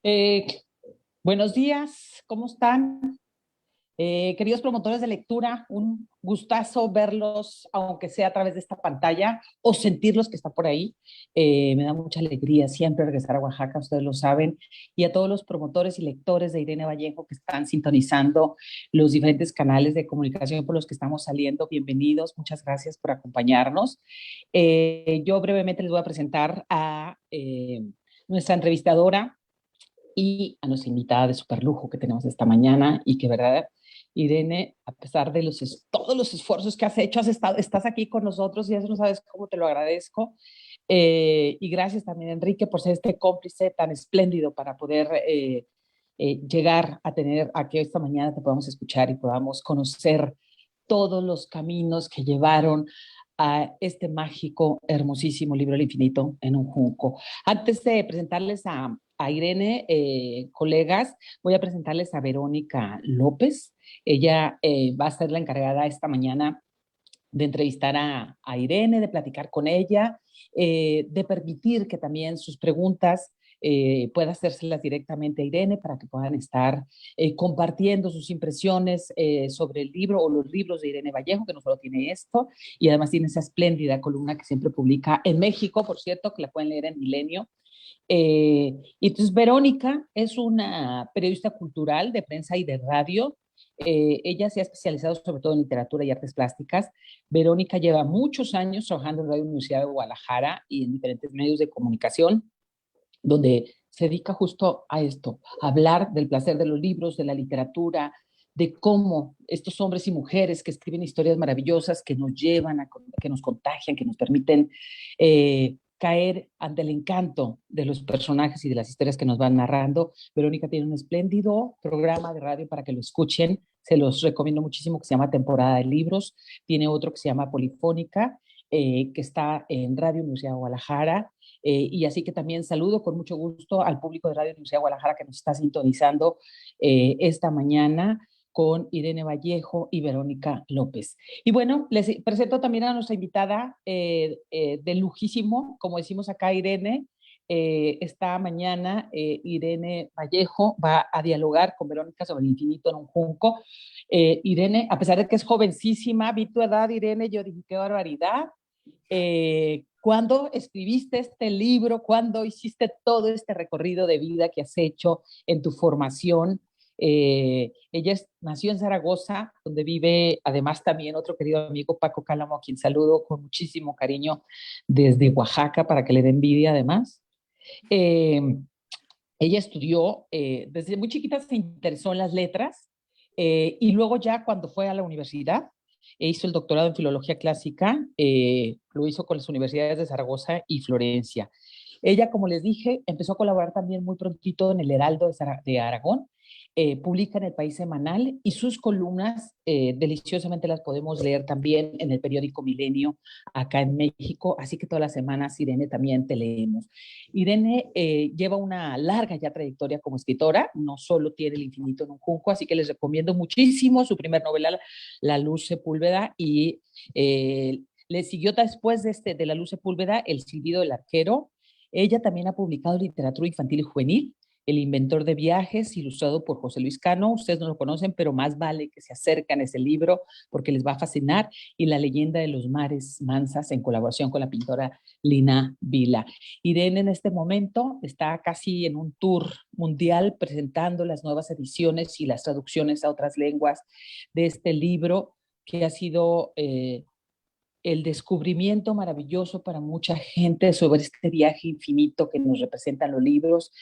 Eh, Buenos días, ¿cómo están? Queridos promotores de lectura, un gustazo verlos, aunque sea a través de esta pantalla, o sentirlos que están por ahí. Me da mucha alegría siempre regresar a Oaxaca, ustedes lo saben, y a todos los promotores y lectores de Irene Vallejo que están sintonizando los diferentes canales de comunicación por los que estamos saliendo. Bienvenidos, muchas gracias por acompañarnos. Yo brevemente les voy a presentar a nuestra entrevistadora y a nuestra invitada de super lujo que tenemos esta mañana y que, verdad, Irene, a pesar de todos los esfuerzos que has hecho, estás aquí con nosotros y eso no sabes cómo te lo agradezco. Y gracias también, Enrique, por ser este cómplice tan espléndido para poder llegar a tener a que esta mañana te podamos escuchar y podamos conocer todos los caminos que llevaron a este mágico, hermosísimo libro El infinito en un junco. Antes de presentarles a Irene, colegas, voy a presentarles a Verónica López. Ella va a ser la encargada esta mañana de entrevistar a Irene, de platicar con ella, de permitir que también sus preguntas pueda hacérselas directamente a Irene para que puedan estar compartiendo sus impresiones sobre el libro o los libros de Irene Vallejo, que no solo tiene esto, y además tiene esa espléndida columna que siempre publica en México, por cierto, que la pueden leer en Milenio. Y entonces Verónica es una periodista cultural de prensa y de radio. Ella se ha especializado sobre todo en literatura y artes plásticas. Verónica lleva muchos años trabajando en Radio Universidad de Guadalajara y en diferentes medios de comunicación, donde se dedica justo a esto, a hablar del placer de los libros, de la literatura, de cómo estos hombres y mujeres que escriben historias maravillosas que nos llevan, que nos contagian, que nos permiten caer ante el encanto de los personajes y de las historias que nos van narrando. Verónica tiene un espléndido programa de radio para que lo escuchen, se los recomiendo muchísimo, que se llama Temporada de Libros. Tiene otro que se llama Polifónica, que está en Radio Universidad de Guadalajara. Y así que también saludo con mucho gusto al público de Radio Universidad de Guadalajara que nos está sintonizando esta mañana con Irene Vallejo y Verónica López. Y bueno, les presento también a nuestra invitada de lujísimo, como decimos acá, Irene. Esta mañana Irene Vallejo va a dialogar con Verónica sobre el infinito en un junco. Irene, a pesar de que es jovencísima, vi tu edad, Irene, yo dije, qué barbaridad. ¿Cuándo escribiste este libro? ¿Cuándo hiciste todo este recorrido de vida que has hecho en tu formación? Ella nació en Zaragoza, donde vive además también otro querido amigo, Paco Cálamo, a quien saludo con muchísimo cariño desde Oaxaca para que le dé envidia además. Eh, Ella estudió, desde muy chiquita se interesó en las letras, y luego ya cuando fue a la universidad, hizo el doctorado en filología clásica, lo hizo con las universidades de Zaragoza y Florencia. Ella, como les dije, empezó a colaborar también muy prontito en el Heraldo de Aragón, publica en El País Semanal y sus columnas deliciosamente las podemos leer también en el periódico Milenio acá en México, así que todas las semanas, Irene, también te leemos. Irene lleva una larga ya trayectoria como escritora, no solo tiene El infinito en un junco, así que les recomiendo muchísimo su primer novela, La Luz Sepúlveda, y le siguió después de La Luz Sepúlveda, El silbido del arquero. Ella también ha publicado literatura infantil y juvenil, El inventor de viajes, ilustrado por José Luis Cano. Ustedes no lo conocen, pero más vale que se acerquen a ese libro porque les va a fascinar. Y La leyenda de los mares mansas, en colaboración con la pintora Lina Vila. Irene en este momento está casi en un tour mundial presentando las nuevas ediciones y las traducciones a otras lenguas de este libro que ha sido el descubrimiento maravilloso para mucha gente sobre este viaje infinito que nos representan los libros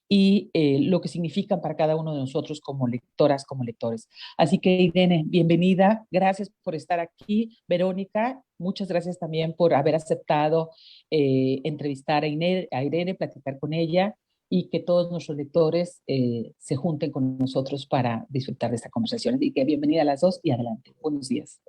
y lo que significan para cada uno de nosotros como lectoras, como lectores. Así que, Irene, bienvenida, gracias por estar aquí. Verónica, muchas gracias también por haber aceptado entrevistar a Irene, platicar con ella y que todos nuestros lectores se junten con nosotros para disfrutar de esta conversación. Así que bienvenida a las dos y adelante. Buenos días.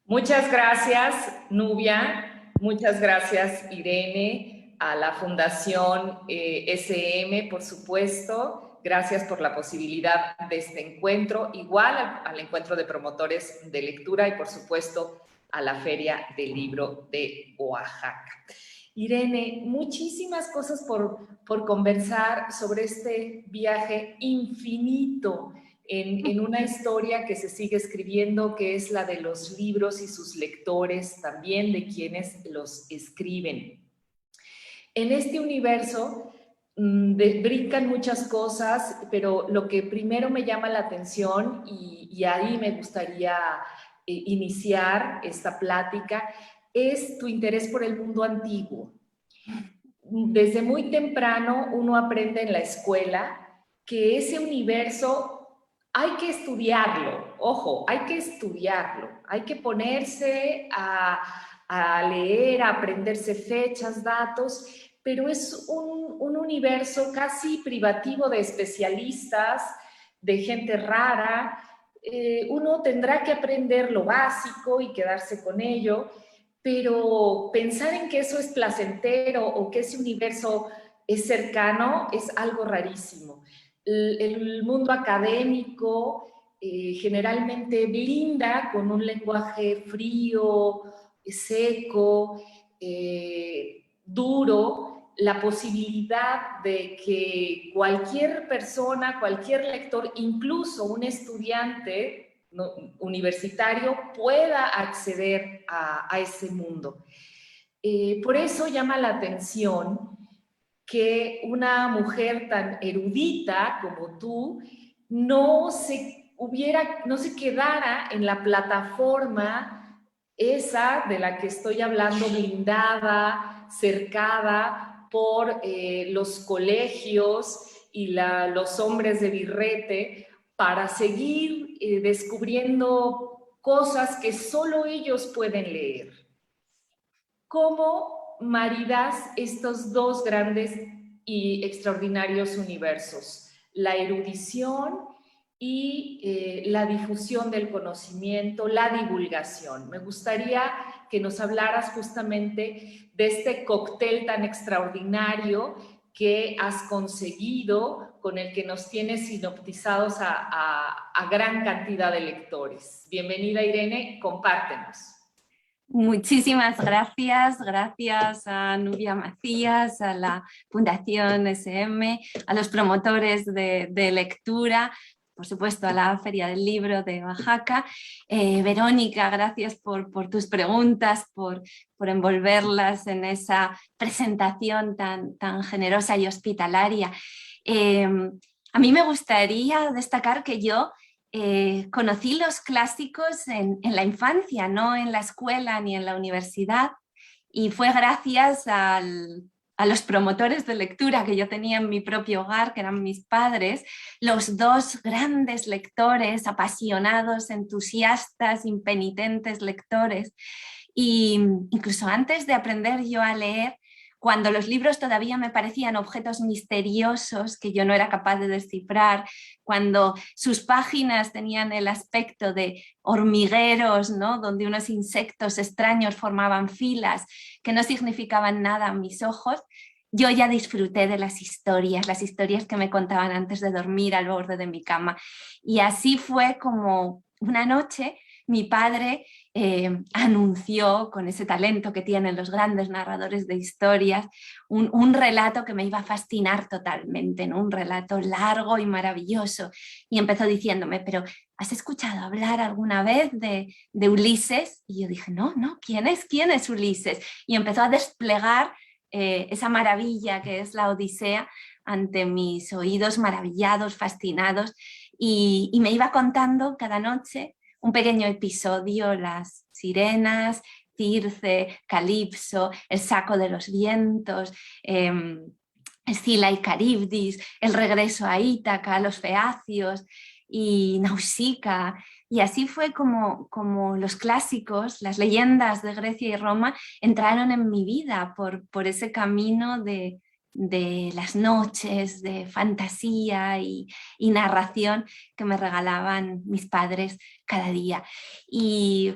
Muchas gracias, Nubia. Muchas gracias, Irene, a la Fundación SM, por supuesto. Gracias por la posibilidad de este encuentro, igual al encuentro de promotores de lectura y, por supuesto, a la Feria del Libro de Oaxaca. Irene, muchísimas cosas por conversar sobre este viaje infinito en una historia que se sigue escribiendo, que es la de los libros y sus lectores, también de quienes los escriben. En este universo brincan muchas cosas, pero lo que primero me llama la atención, y ahí me gustaría iniciar esta plática, es tu interés por el mundo antiguo. Desde muy temprano uno aprende en la escuela que ese universo hay que estudiarlo, ojo, hay que estudiarlo, hay que ponerse a leer, a aprenderse fechas, datos, pero es un universo casi privativo de especialistas, de gente rara. Uno tendrá que aprender lo básico y quedarse con ello, pero pensar en que eso es placentero o que ese universo es cercano es algo rarísimo. El mundo académico generalmente blinda con un lenguaje frío, seco, duro, la posibilidad de que cualquier persona, cualquier lector, incluso un estudiante universitario, pueda acceder a ese mundo. Por eso llama la atención que una mujer tan erudita como tú no se quedara en la plataforma esa de la que estoy hablando, blindada, cercada por los colegios y los hombres de birrete, para seguir descubriendo cosas que solo ellos pueden leer. ¿Cómo maridas estos dos grandes y extraordinarios universos? La erudición y la difusión del conocimiento, la divulgación. Me gustaría que nos hablaras justamente de este cóctel tan extraordinario que has conseguido, con el que nos tienes hipnotizados a gran cantidad de lectores. Bienvenida, Irene, compártenos. Muchísimas gracias, gracias a Nubia Macías, a la Fundación SM, a los promotores de lectura, por supuesto a la Feria del Libro de Oaxaca. Verónica, gracias por tus preguntas, por envolverlas en esa presentación tan generosa y hospitalaria. A mí me gustaría destacar que yo conocí los clásicos en la infancia, no en la escuela ni en la universidad, y fue gracias a los promotores de lectura que yo tenía en mi propio hogar, que eran mis padres, los dos grandes lectores, apasionados, entusiastas, impenitentes lectores. Y incluso antes de aprender yo a leer, cuando los libros todavía me parecían objetos misteriosos que yo no era capaz de descifrar, cuando sus páginas tenían el aspecto de hormigueros, ¿no?, donde unos insectos extraños formaban filas que no significaban nada a mis ojos, yo ya disfruté de las historias que me contaban antes de dormir al borde de mi cama. Y así fue como una noche mi padre anunció, con ese talento que tienen los grandes narradores de historias, un relato que me iba a fascinar totalmente, ¿no? Un relato largo y maravilloso. Y empezó diciéndome, pero ¿has escuchado hablar alguna vez de Ulises? Y yo dije, no, ¿quién es Ulises? Y empezó a desplegar esa maravilla que es la Odisea ante mis oídos maravillados, fascinados, y me iba contando cada noche un pequeño episodio, las sirenas, Circe, Calipso, el saco de los vientos, Escila y Caribdis, el regreso a Ítaca, los feacios y Nausicaa. Y así fue como los clásicos, las leyendas de Grecia y Roma entraron en mi vida por ese camino de las noches de fantasía y narración que me regalaban mis padres cada día. Y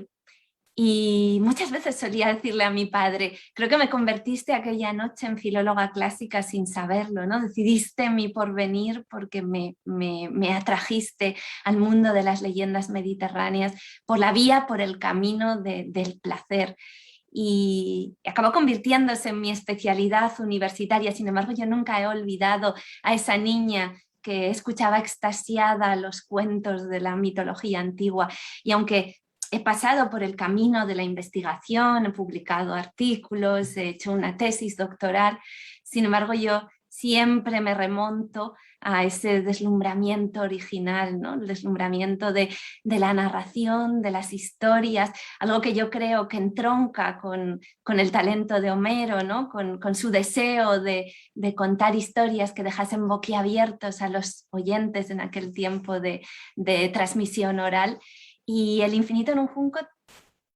Y muchas veces solía decirle a mi padre, creo que me convertiste aquella noche en filóloga clásica sin saberlo, ¿no? Decidiste mi porvenir porque me atrajiste al mundo de las leyendas mediterráneas por la vía, por el camino del placer. Y acabó convirtiéndose en mi especialidad universitaria. Sin embargo, yo nunca he olvidado a esa niña que escuchaba extasiada los cuentos de la mitología antigua. Y aunque he pasado por el camino de la investigación, he publicado artículos, he hecho una tesis doctoral, sin embargo yo siempre me remonto a ese deslumbramiento original, ¿no? El deslumbramiento de la narración, de las historias, algo que yo creo que entronca con el talento de Homero, ¿no? Con su deseo de contar historias que dejasen boquiabiertos a los oyentes en aquel tiempo de transmisión oral. Y El infinito en un junco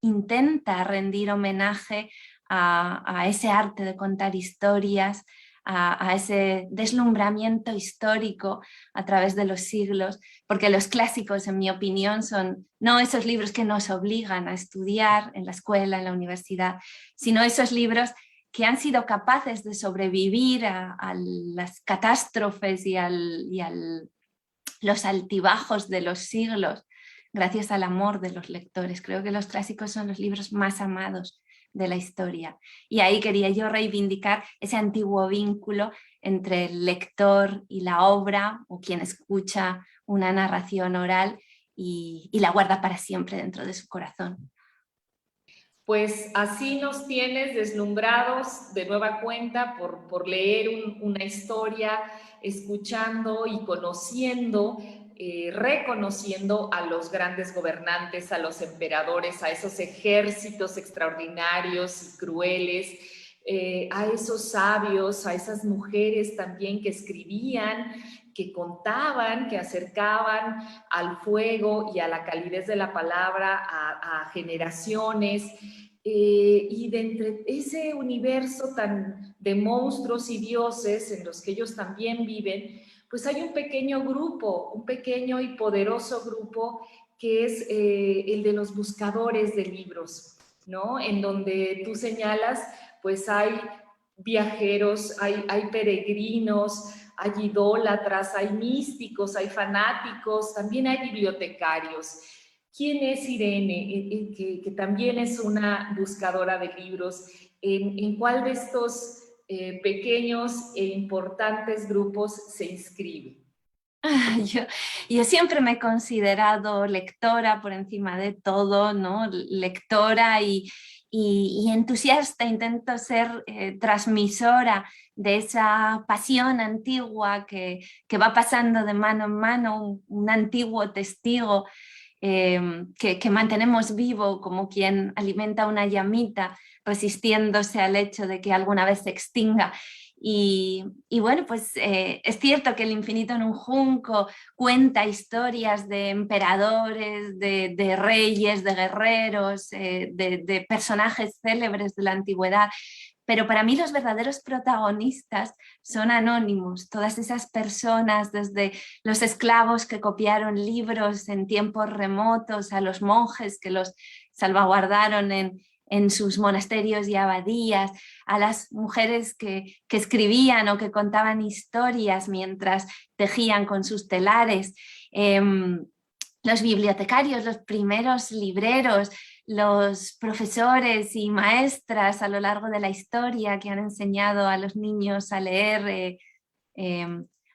intenta rendir homenaje a ese arte de contar historias, a ese deslumbramiento histórico a través de los siglos, porque los clásicos, en mi opinión, son no esos libros que nos obligan a estudiar en la escuela, en la universidad, sino esos libros que han sido capaces de sobrevivir a las catástrofes y los altibajos de los siglos, gracias al amor de los lectores. Creo que los clásicos son los libros más amados de la historia. Y ahí quería yo reivindicar ese antiguo vínculo entre el lector y la obra, o quien escucha una narración oral y la guarda para siempre dentro de su corazón. Pues así nos tienes deslumbrados de nueva cuenta por leer una historia, escuchando y conociendo, reconociendo a los grandes gobernantes, a los emperadores, a esos ejércitos extraordinarios y crueles, a esos sabios, a esas mujeres también que escribían, que contaban, que acercaban al fuego y a la calidez de la palabra a generaciones. Y de entre ese universo tan de monstruos y dioses en los que ellos también viven, pues hay un pequeño grupo, un pequeño y poderoso grupo que es el de los buscadores de libros, ¿no? En donde tú señalas, pues hay viajeros, hay peregrinos, hay idólatras, hay místicos, hay fanáticos, también hay bibliotecarios. ¿Quién es Irene? Que también es una buscadora de libros. ¿En cuál de estos pequeños e importantes grupos se inscribe? Yo siempre me he considerado lectora por encima de todo, ¿no? Lectora y entusiasta. Intento ser transmisora de esa pasión antigua que va pasando de mano en mano, un antiguo testigo que mantenemos vivo, como quien alimenta una llamita resistiéndose al hecho de que alguna vez se extinga. Y bueno, pues es cierto que El infinito en un junco cuenta historias de emperadores, de reyes, de guerreros, de personajes célebres de la antigüedad, pero para mí los verdaderos protagonistas son anónimos, todas esas personas, desde los esclavos que copiaron libros en tiempos remotos, a los monjes que los salvaguardaron en sus monasterios y abadías, a las mujeres que escribían o que contaban historias mientras tejían con sus telares, los bibliotecarios, los primeros libreros, los profesores y maestras a lo largo de la historia que han enseñado a los niños a leer,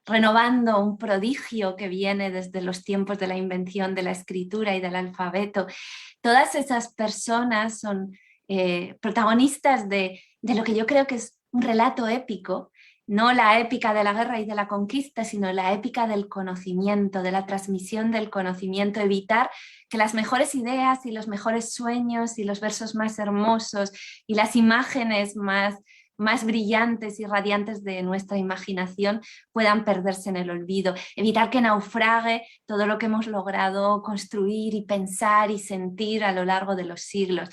renovando un prodigio que viene desde los tiempos de la invención de la escritura y del alfabeto. Todas esas personas son protagonistas de lo que yo creo que es un relato épico, no la épica de la guerra y de la conquista, sino la épica del conocimiento, de la transmisión del conocimiento, evitar que las mejores ideas y los mejores sueños y los versos más hermosos y las imágenes más brillantes y radiantes de nuestra imaginación puedan perderse en el olvido, evitar que naufrague todo lo que hemos logrado construir y pensar y sentir a lo largo de los siglos.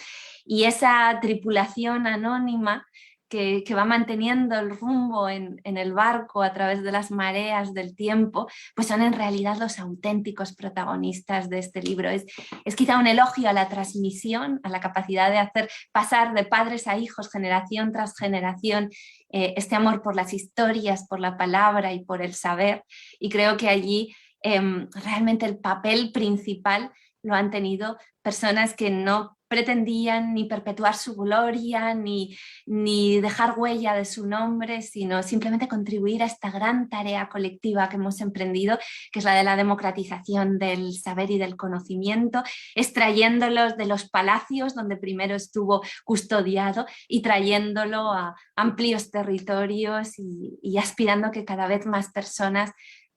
Y esa tripulación anónima que va manteniendo el rumbo en el barco a través de las mareas del tiempo, pues son en realidad los auténticos protagonistas de este libro. Es quizá un elogio a la transmisión, a la capacidad de hacer pasar de padres a hijos, generación tras generación, este amor por las historias, por la palabra y por el saber. Y creo que allí realmente el papel principal lo han tenido personas que no pretendían ni perpetuar su gloria, ni dejar huella de su nombre, sino simplemente contribuir a esta gran tarea colectiva que hemos emprendido, que es la de la democratización del saber y del conocimiento, extrayéndolos de los palacios donde primero estuvo custodiado y trayéndolo a amplios territorios y aspirando que cada vez más personas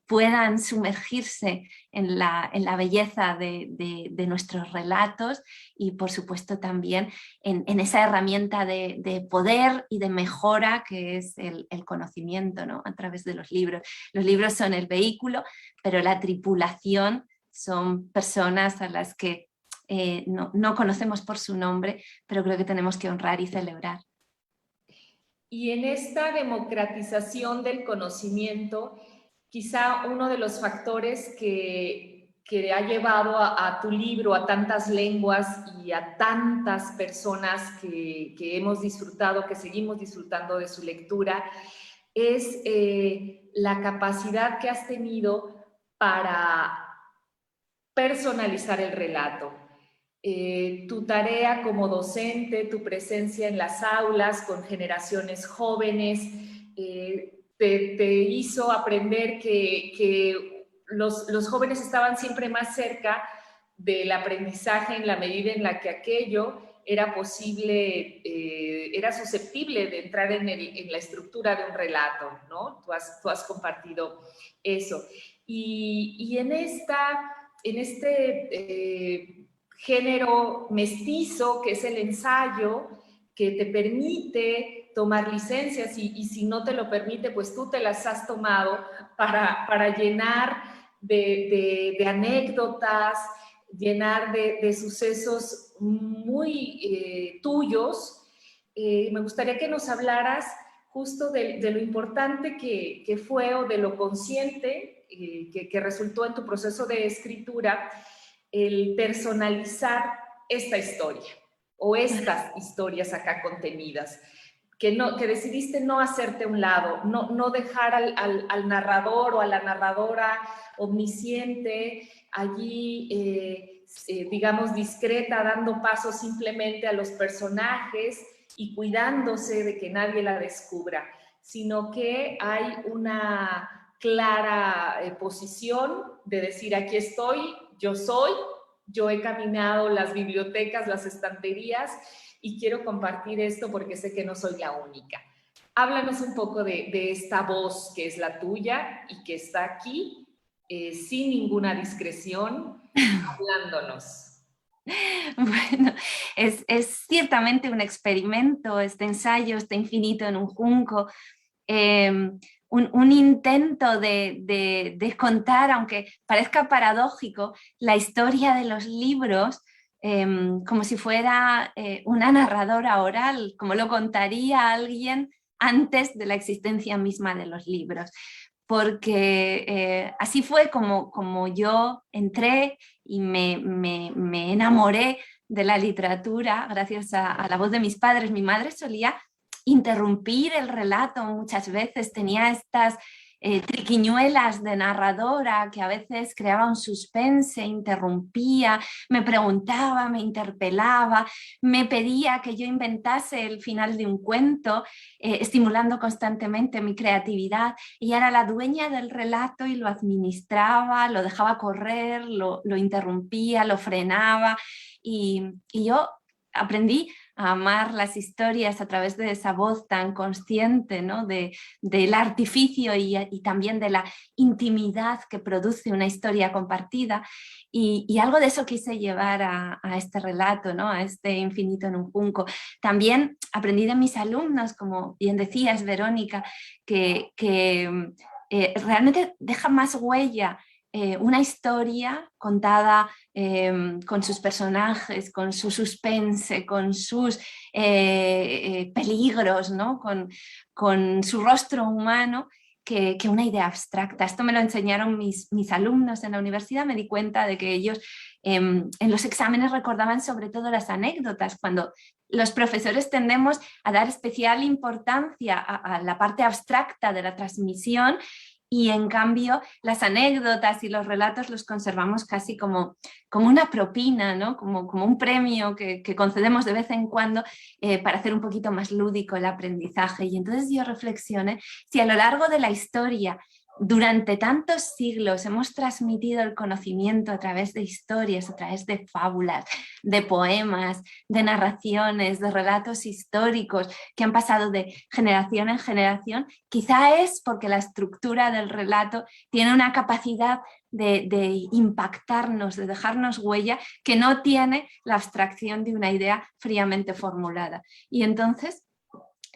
puedan sumergirse en la belleza de nuestros relatos y por supuesto también en esa herramienta de poder y de mejora que es el conocimiento, ¿no? A través de los libros. Los libros son el vehículo, pero la tripulación son personas a las que no conocemos por su nombre, pero creo que tenemos que honrar y celebrar. Y en esta democratización del conocimiento, quizá uno de los factores que ha llevado a tu libro a tantas lenguas y a tantas personas que hemos disfrutado, que seguimos disfrutando de su lectura, es la capacidad que has tenido para personalizar el relato. Tu tarea como docente, tu presencia en las aulas con generaciones jóvenes, te hizo aprender que los jóvenes estaban siempre más cerca del aprendizaje en la medida en la que aquello era posible, era susceptible de entrar en la estructura de un relato, ¿no? Tú has compartido eso. Y en este género mestizo que es el ensayo, que te permite tomar licencias y si no te lo permite, pues tú te las has tomado para llenar de anécdotas, llenar de sucesos muy tuyos. Me gustaría que nos hablaras justo de lo importante que fue o de lo consciente que resultó en tu proceso de escritura el personalizar esta historia o estas historias acá contenidas, que decidiste no hacerte a un lado, no dejar al narrador o a la narradora omnisciente allí, digamos, discreta, dando paso simplemente a los personajes y cuidándose de que nadie la descubra, sino que hay una clara posición de decir, aquí estoy, yo he caminado las bibliotecas, las estanterías y quiero compartir esto porque sé que no soy la única. Háblanos un poco de esta voz que es la tuya y que está aquí sin ninguna discreción, hablándonos. Bueno, es ciertamente un experimento, este ensayo, este infinito en un junco, un intento de contar, aunque parezca paradójico, la historia de los libros como si fuera una narradora oral, como lo contaría alguien antes de la existencia misma de los libros. Porque así fue como yo entré y me enamoré de la literatura gracias a la voz de mis padres. Mi madre solía interrumpir el relato muchas veces, tenía estas triquiñuelas de narradora que a veces creaba un suspense, interrumpía, me preguntaba, me interpelaba, me pedía que yo inventase el final de un cuento, estimulando constantemente mi creatividad, y era la dueña del relato y lo administraba, lo dejaba correr, lo interrumpía, lo frenaba, y yo aprendí a amar las historias a través de esa voz tan consciente, ¿no? del artificio y también de la intimidad que produce una historia compartida, y algo de eso quise llevar a este relato, ¿no? A este infinito en un junco. También aprendí de mis alumnos, como bien decías, Verónica, que realmente deja más huella una historia contada con sus personajes, con su suspense, con sus peligros, ¿no? Con su rostro humano, que una idea abstracta. Esto me lo enseñaron mis alumnos en la universidad. Me di cuenta de que ellos en los exámenes recordaban sobre todo las anécdotas, cuando los profesores tendemos a dar especial importancia a la parte abstracta de la transmisión, y en cambio las anécdotas y los relatos los conservamos casi como una propina, ¿no? como un premio que concedemos de vez en cuando para hacer un poquito más lúdico el aprendizaje. Y entonces yo reflexioné si a lo largo de la historia, durante tantos siglos, hemos transmitido el conocimiento a través de historias, a través de fábulas, de poemas, de narraciones, de relatos históricos que han pasado de generación en generación, quizá es porque la estructura del relato tiene una capacidad de impactarnos, de dejarnos huella, que no tiene la abstracción de una idea fríamente formulada. Y entonces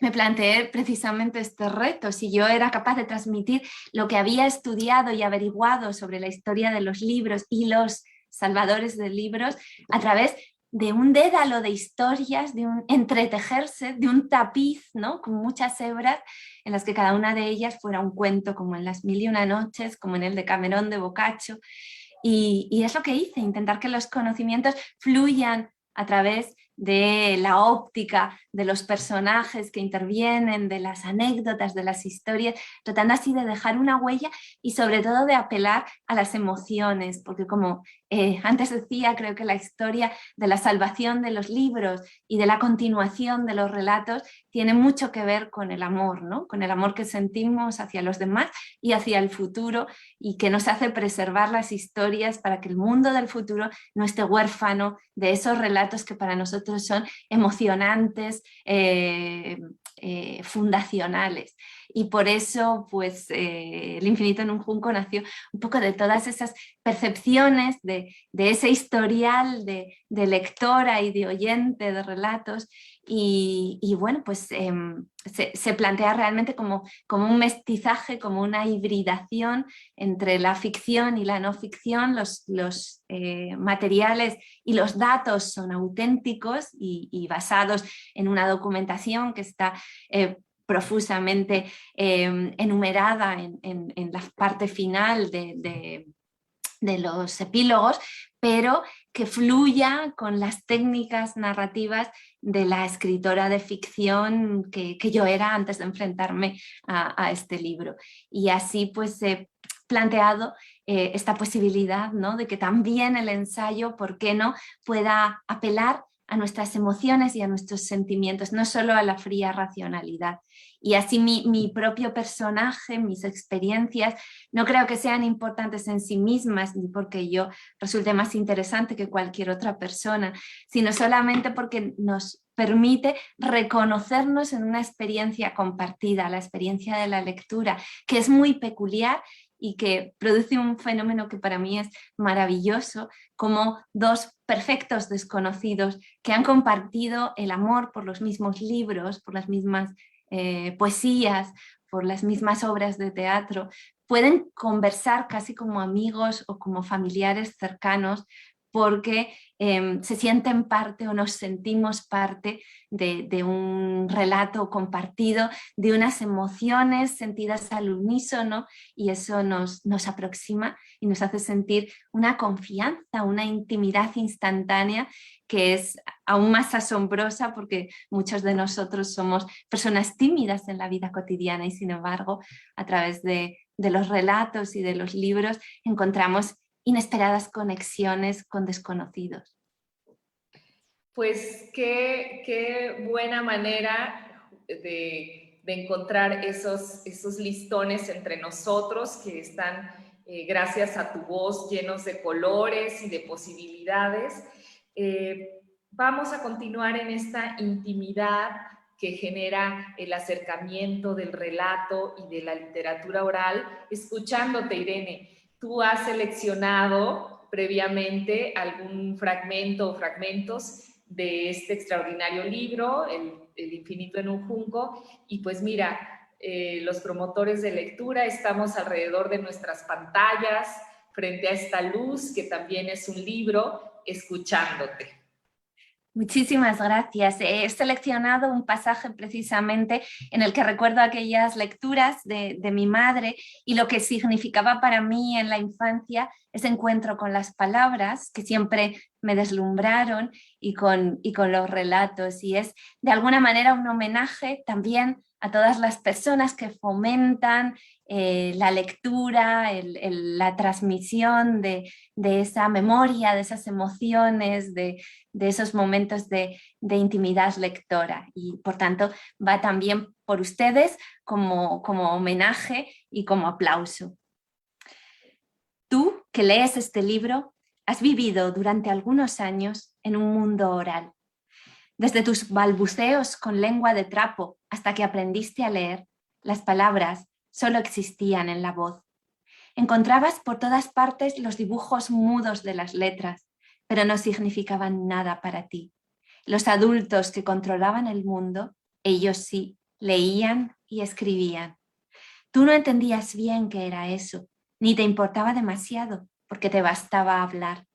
me planteé precisamente este reto: si yo era capaz de transmitir lo que había estudiado y averiguado sobre la historia de los libros y los salvadores de libros a través de un dédalo de historias, de un entretejerse, de un tapiz, ¿no? Con muchas hebras en las que cada una de ellas fuera un cuento, como en Las Mil y una Noches, como en el Decamerón de Boccaccio. Y es lo que hice, intentar que los conocimientos fluyan a través de la óptica de los personajes que intervienen, de las anécdotas, de las historias, tratando así de dejar una huella y sobre todo de apelar a las emociones, porque como antes decía, creo que la historia de la salvación de los libros y de la continuación de los relatos tiene mucho que ver con el amor, ¿no? Con el amor que sentimos hacia los demás y hacia el futuro, y que nos hace preservar las historias para que el mundo del futuro no esté huérfano de esos relatos que para nosotros son emocionantes, fundacionales. Y por eso pues El infinito en un junco nació un poco de todas esas percepciones, de ese historial de lectora y de oyente de relatos. Y bueno, pues se plantea realmente como un mestizaje, como una hibridación entre la ficción y la no ficción. Los materiales y los datos son auténticos y basados en una documentación que está profusamente enumerada en la parte final de los epílogos, pero que fluya con las técnicas narrativas de la escritora de ficción que yo era antes de enfrentarme a este libro. Y así pues he planteado esta posibilidad, ¿no? De que también el ensayo, ¿por qué no?, pueda apelar a nuestras emociones y a nuestros sentimientos, no solo a la fría racionalidad. Y así mi propio personaje, mis experiencias, no creo que sean importantes en sí mismas, ni porque yo resulte más interesante que cualquier otra persona, sino solamente porque nos permite reconocernos en una experiencia compartida, la experiencia de la lectura, que es muy peculiar y que produce un fenómeno que para mí es maravilloso, como dos perfectos desconocidos que han compartido el amor por los mismos libros, por las mismas poesías, por las mismas obras de teatro, pueden conversar casi como amigos o como familiares cercanos, porque se sienten parte o nos sentimos parte de un relato compartido, de unas emociones sentidas al unísono, y eso nos aproxima y nos hace sentir una confianza, una intimidad instantánea que es aún más asombrosa, porque muchos de nosotros somos personas tímidas en la vida cotidiana y sin embargo a través de los relatos y de los libros encontramos inesperadas conexiones con desconocidos. Pues qué buena manera de encontrar esos listones entre nosotros que están, gracias a tu voz, llenos de colores y de posibilidades. Vamos a continuar en esta intimidad que genera el acercamiento del relato y de la literatura oral, escuchándote, Irene. Tú has seleccionado previamente algún fragmento o fragmentos de este extraordinario libro, El infinito en un junco, y pues mira, los promotores de lectura estamos alrededor de nuestras pantallas, frente a esta luz que también es un libro, escuchándote. Muchísimas gracias. He seleccionado un pasaje precisamente en el que recuerdo aquellas lecturas de mi madre y lo que significaba para mí en la infancia ese encuentro con las palabras que siempre me deslumbraron y con los relatos. Y es de alguna manera un homenaje también a todas las personas que fomentan la lectura, la transmisión de esa memoria, de esas emociones, de esos momentos de intimidad lectora, y por tanto va también por ustedes como homenaje y como aplauso. Tú, que lees este libro, has vivido durante algunos años en un mundo oral. Desde tus balbuceos con lengua de trapo hasta que aprendiste a leer, las palabras solo existían en la voz. Encontrabas por todas partes los dibujos mudos de las letras, pero no significaban nada para ti. Los adultos que controlaban el mundo, ellos sí, leían y escribían. Tú no entendías bien qué era eso, ni te importaba demasiado, porque te bastaba hablar.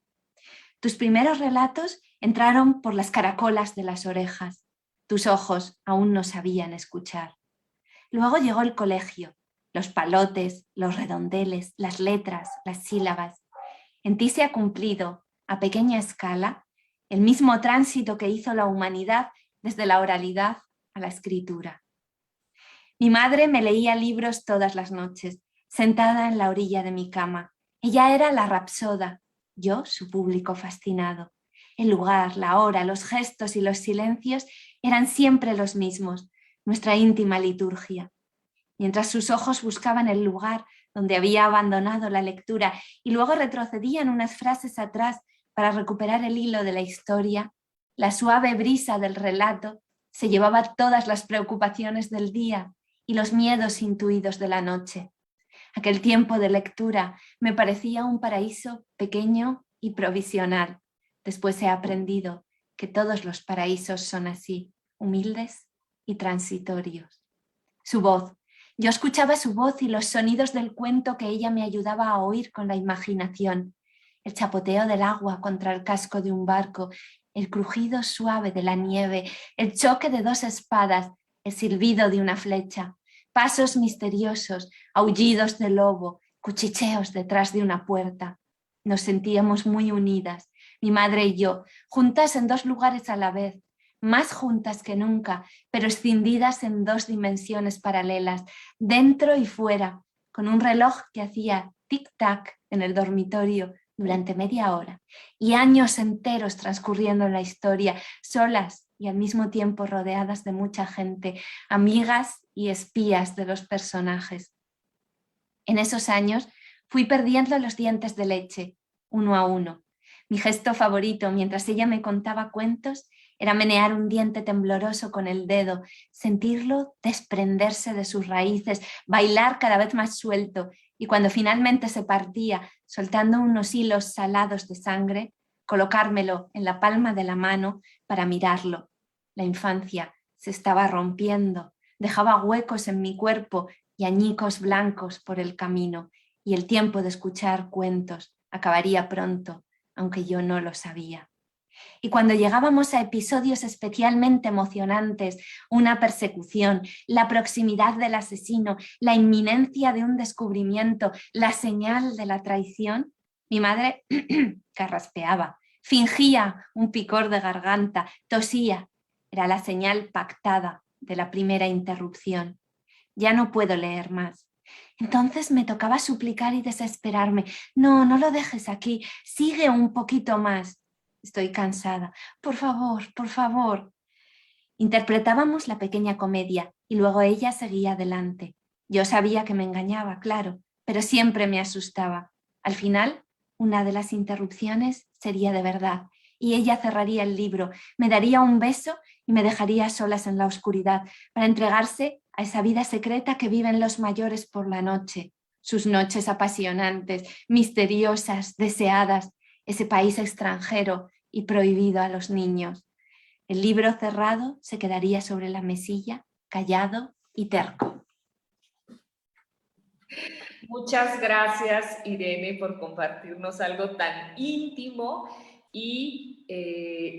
Tus primeros relatos entraron por las caracolas de las orejas. Tus ojos aún no sabían escuchar. Luego llegó el colegio, los palotes, los redondeles, las letras, las sílabas. En ti se ha cumplido, a pequeña escala, el mismo tránsito que hizo la humanidad desde la oralidad a la escritura. Mi madre me leía libros todas las noches, sentada en la orilla de mi cama. Ella era la rapsoda, yo su público fascinado. El lugar, la hora, los gestos y los silencios eran siempre los mismos, nuestra íntima liturgia. Mientras sus ojos buscaban el lugar donde había abandonado la lectura y luego retrocedían unas frases atrás para recuperar el hilo de la historia, la suave brisa del relato se llevaba todas las preocupaciones del día y los miedos intuidos de la noche. Aquel tiempo de lectura me parecía un paraíso pequeño y provisional. Después he aprendido que todos los paraísos son así, humildes y transitorios. Su voz. Yo escuchaba su voz y los sonidos del cuento que ella me ayudaba a oír con la imaginación. El chapoteo del agua contra el casco de un barco, el crujido suave de la nieve, el choque de dos espadas, el silbido de una flecha, pasos misteriosos, aullidos de lobo, cuchicheos detrás de una puerta. Nos sentíamos muy unidas, mi madre y yo, juntas en dos lugares a la vez, más juntas que nunca, pero escindidas en dos dimensiones paralelas, dentro y fuera, con un reloj que hacía tic-tac en el dormitorio durante media hora, y años enteros transcurriendo en la historia, solas y al mismo tiempo rodeadas de mucha gente, amigas y espías de los personajes. En esos años fui perdiendo los dientes de leche, uno a uno. Mi gesto favorito mientras ella me contaba cuentos era menear un diente tembloroso con el dedo, sentirlo desprenderse de sus raíces, bailar cada vez más suelto, y cuando finalmente se partía, soltando unos hilos salados de sangre, colocármelo en la palma de la mano para mirarlo. La infancia se estaba rompiendo, dejaba huecos en mi cuerpo y añicos blancos por el camino, y el tiempo de escuchar cuentos acabaría pronto, aunque yo no lo sabía. Y cuando llegábamos a episodios especialmente emocionantes, una persecución, la proximidad del asesino, la inminencia de un descubrimiento, la señal de la traición, mi madre carraspeaba, fingía un picor de garganta, tosía. Era la señal pactada de la primera interrupción. Ya no puedo leer más. Entonces me tocaba suplicar y desesperarme. No, no lo dejes aquí, sigue un poquito más. Estoy cansada. Por favor, por favor. Interpretábamos la pequeña comedia y luego ella seguía adelante. Yo sabía que me engañaba, claro, pero siempre me asustaba. Al final, una de las interrupciones sería de verdad y ella cerraría el libro, me daría un beso y me dejaría solas en la oscuridad para entregarse a esa vida secreta que viven los mayores por la noche, sus noches apasionantes, misteriosas, deseadas, ese país extranjero y prohibido a los niños. El libro cerrado se quedaría sobre la mesilla, callado y terco. Muchas gracias, Irene, por compartirnos algo tan íntimo y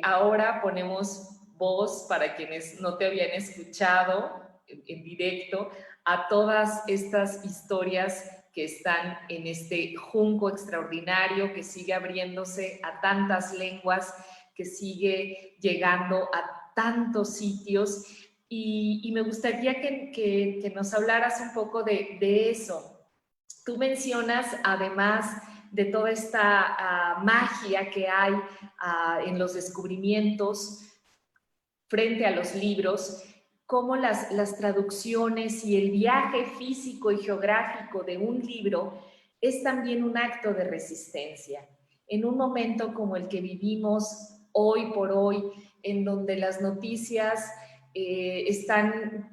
ahora ponemos voz para quienes no te habían escuchado en directo a todas estas historias que están en este junco extraordinario que sigue abriéndose a tantas lenguas, que sigue llegando a tantos sitios y me gustaría que nos hablaras un poco de eso. Tú mencionas, además de toda esta magia que hay en los descubrimientos frente a los libros, cómo las traducciones y el viaje físico y geográfico de un libro es también un acto de resistencia. En un momento como el que vivimos hoy por hoy, en donde las noticias están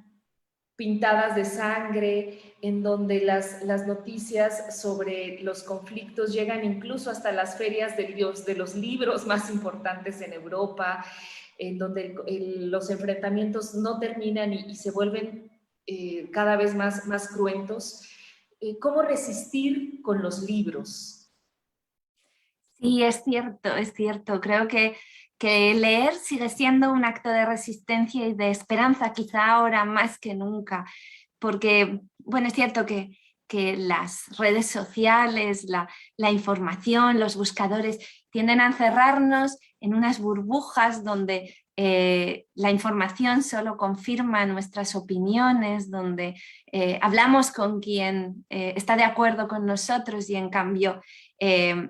pintadas de sangre, en donde las noticias sobre los conflictos llegan incluso hasta las ferias de los libros más importantes en Europa, en donde los enfrentamientos no terminan y se vuelven cada vez más cruentos. ¿Cómo resistir con los libros? Sí, es cierto, es cierto. Creo que leer sigue siendo un acto de resistencia y de esperanza, quizá ahora más que nunca, porque, bueno, es cierto que las redes sociales, la información, los buscadores tienden a encerrarnos en unas burbujas donde la información solo confirma nuestras opiniones, donde hablamos con quien está de acuerdo con nosotros y en cambio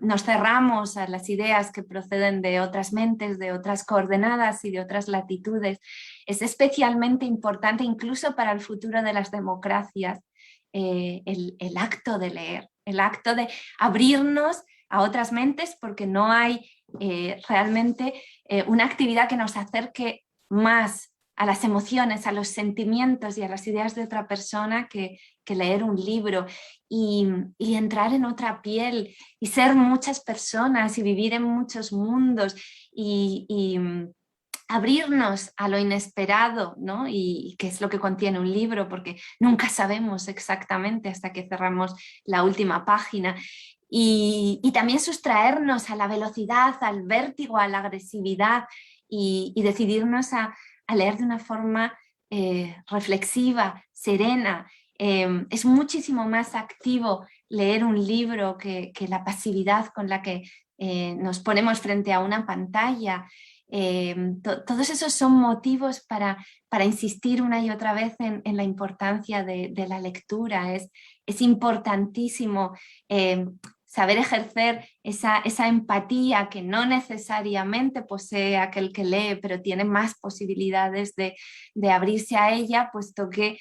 nos cerramos a las ideas que proceden de otras mentes, de otras coordenadas y de otras latitudes. Es especialmente importante incluso para el futuro de las democracias el acto de leer, el acto de abrirnos a otras mentes, porque no hay realmente una actividad que nos acerque más a las emociones, a los sentimientos y a las ideas de otra persona que leer un libro y entrar en otra piel y ser muchas personas y vivir en muchos mundos y abrirnos a lo inesperado, ¿no? Y qué es lo que contiene un libro, porque nunca sabemos exactamente hasta que cerramos la última página. Y también sustraernos a la velocidad, al vértigo, a la agresividad y decidirnos a leer de una forma reflexiva, serena. Es muchísimo más activo leer un libro que la pasividad con la que nos ponemos frente a una pantalla. Todos esos son motivos para insistir una y otra vez en la importancia de la lectura. Es importantísimo saber ejercer esa empatía que no necesariamente posee aquel que lee, pero tiene más posibilidades de abrirse a ella, puesto que